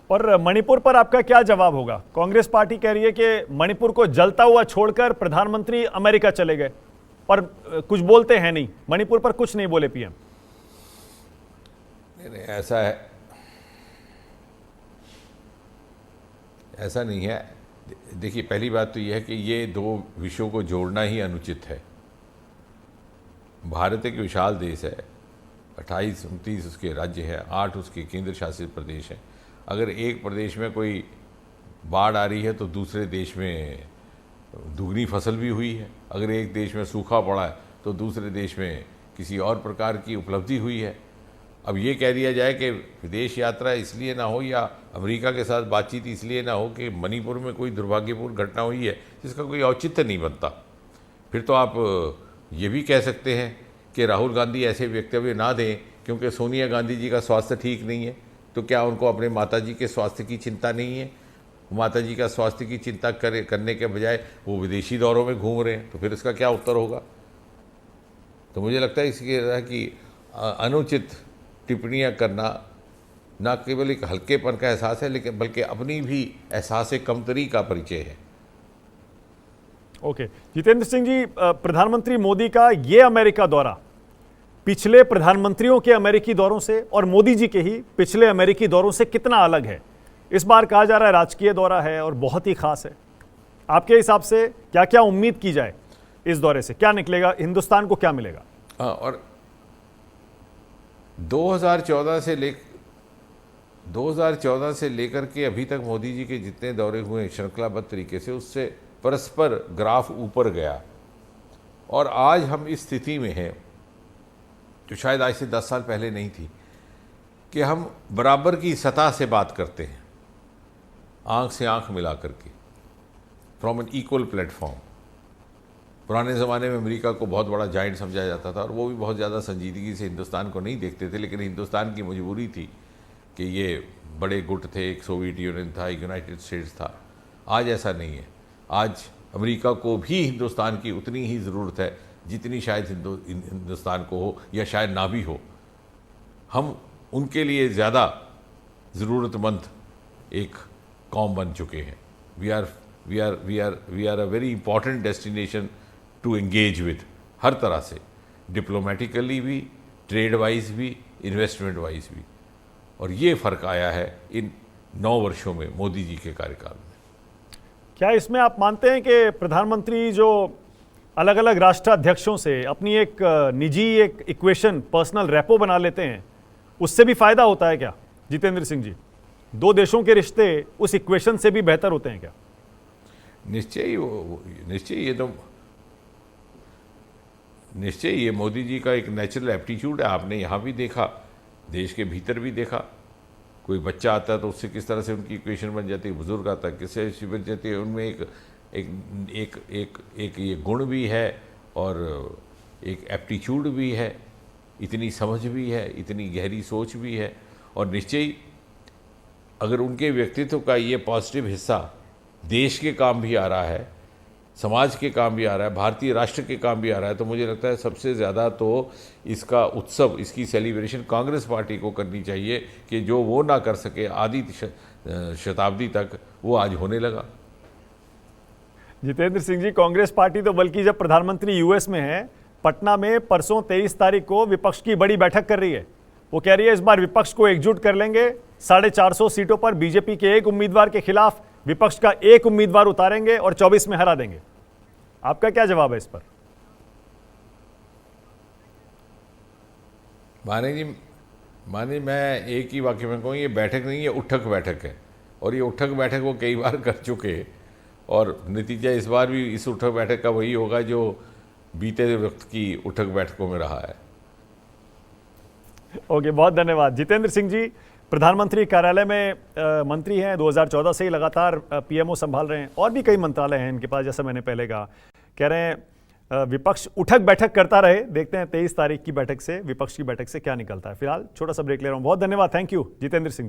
और मणिपुर पर आपका क्या जवाब होगा? कांग्रेस पार्टी कह रही है कि मणिपुर को जलता हुआ छोड़कर प्रधानमंत्री अमेरिका चले गए और कुछ बोलते हैं नहीं, मणिपुर पर कुछ नहीं बोले पीएम। नहीं, ऐसा है, ऐसा नहीं है। देखिए, पहली बात तो यह है कि ये दो विषयों को जोड़ना ही अनुचित है। भारत एक विशाल देश है, 28-29 उसके राज्य हैं, 8 उसके केंद्र शासित प्रदेश हैं। अगर एक प्रदेश में कोई बाढ़ आ रही है तो दूसरे देश में दुगनी फसल भी हुई है। अगर एक देश में सूखा पड़ा है तो दूसरे देश में किसी और प्रकार की उपलब्धि हुई है। अब ये कह दिया जाए कि विदेश यात्रा इसलिए ना हो या अमेरिका के साथ बातचीत इसलिए ना हो कि मणिपुर में कोई दुर्भाग्यपूर्ण घटना हुई है जिसका कोई औचित्य नहीं बनता। फिर तो आप ये भी कह सकते हैं कि राहुल गांधी ऐसे वक्तव्य ना दें क्योंकि सोनिया गांधी जी का स्वास्थ्य ठीक नहीं है। तो क्या उनको अपने माताजी के स्वास्थ्य की चिंता नहीं है? माताजी का स्वास्थ्य की चिंता करने के बजाय वो विदेशी दौरों में घूम रहे हैं, तो फिर इसका क्या उत्तर होगा? तो मुझे लगता है इसकी तरह की अनुचित टिप्पणियां करना न केवल एक हल्केपन का एहसास है, लेकिन बल्कि अपनी भी एहसास कमतरी का परिचय है। ओके, जितेंद्र सिंह जी, प्रधानमंत्री मोदी का ये अमेरिका दौरा पिछले प्रधानमंत्रियों के अमेरिकी दौरों से और मोदी जी के ही पिछले अमेरिकी दौरों से कितना अलग है? इस बार कहा जा रहा है राजकीय दौरा है और बहुत ही खास है। आपके हिसाब से क्या क्या उम्मीद की जाए इस दौरे से? क्या निकलेगा, हिंदुस्तान को क्या मिलेगा? हाँ, और 2014 से लेकर के अभी तक मोदी जी के जितने दौरे हुए श्रृंखलाबद्ध तरीके से, उससे परस्पर ग्राफ ऊपर गया। और आज हम इस स्थिति में हैं जो शायद आज से 10 साल पहले नहीं थी कि हम बराबर की सतह से बात करते हैं, आंख से आंख मिला करके, फ्रॉम एन इक्वल प्लेटफॉर्म। पुराने ज़माने में अमेरिका को बहुत बड़ा जाइंट समझा जाता था और वो भी बहुत ज़्यादा संजीदगी से हिंदुस्तान को नहीं देखते थे, लेकिन हिंदुस्तान की मजबूरी थी कि ये बड़े गुट थे, एक सोवियत यूनियन था, एक यूनाइटेड स्टेट्स था। आज ऐसा नहीं है। आज अमेरिका को भी हिंदुस्तान की उतनी ही ज़रूरत है जितनी शायद हिंदुस्तान को हो, या शायद ना भी हो। हम उनके लिए ज़्यादा ज़रूरतमंद एक कौम बन चुके हैं। We are a very important destination to engage with, हर तरह से, डिप्लोमेटिकली भी, ट्रेड वाइज भी, इन्वेस्टमेंट वाइज भी। और ये फ़र्क आया है इन 9 वर्षों में मोदी जी के कार्यकाल में। क्या इसमें आप मानते हैं कि प्रधानमंत्री जो अलग अलग राष्ट्राध्यक्षों से अपनी एक निजी एक इक्वेशन, पर्सनल रेपो बना लेते हैं, उससे भी फायदा होता है क्या जितेंद्र सिंह जी? 2 देशों के रिश्ते उस इक्वेशन से भी बेहतर होते हैं क्या? निश्चय ये मोदी जी का एक नेचुरल एप्टीट्यूड है। आपने यहाँ भी देखा, देश के भीतर भी देखा। कोई बच्चा आता है तो उससे किस तरह से उनकी इक्वेशन बन जाती है, बुजुर्ग आता है किससे बन जाती है। उनमें एक ये गुण भी है और एक एप्टीट्यूड भी है, इतनी समझ भी है, इतनी गहरी सोच भी है। और निश्चय अगर उनके व्यक्तित्व का ये पॉजिटिव हिस्सा देश के काम भी आ रहा है, समाज के काम भी आ रहा है, भारतीय राष्ट्र के काम भी आ रहा है, तो मुझे लगता है सबसे ज़्यादा तो इसका उत्सव, इसकी सेलिब्रेशन कांग्रेस पार्टी को करनी चाहिए कि जो वो ना कर सके आधी शताब्दी तक, वो आज होने लगा। जितेंद्र सिंह जी, कांग्रेस पार्टी तो बल्कि जब प्रधानमंत्री यूएस में है, पटना में परसों 23 तारीख को विपक्ष की बड़ी बैठक कर रही है। वो कह रही है इस बार विपक्ष को एकजुट कर लेंगे, 450 सीटों पर बीजेपी के एक उम्मीदवार के खिलाफ विपक्ष का एक उम्मीदवार उतारेंगे और 24 में हरा देंगे। आपका क्या जवाब है इस पर? माने मैं एक ही वाक्य में कहूँ, ये बैठक नहीं, ये उठक बैठक है। और ये उठक बैठक वो कई बार कर चुके हैं और नतीजा इस बार भी इस उठक बैठक का वही होगा जो बीते वक्त की उठक बैठकों में रहा है। ओके, बहुत धन्यवाद। जितेंद्र सिंह जी प्रधानमंत्री कार्यालय में मंत्री हैं, 2014 से ही लगातार पीएमओ संभाल रहे हैं और भी कई मंत्रालय हैं इनके पास, जैसा मैंने पहले कहा। कह रहे हैं विपक्ष उठक बैठक करता रहे। देखते हैं 23 तारीख की बैठक से, विपक्ष की बैठक से क्या निकलता है। फिलहाल छोटा सा ब्रेक ले रहा हूं। बहुत धन्यवाद, thank you Jitendra Singh ji.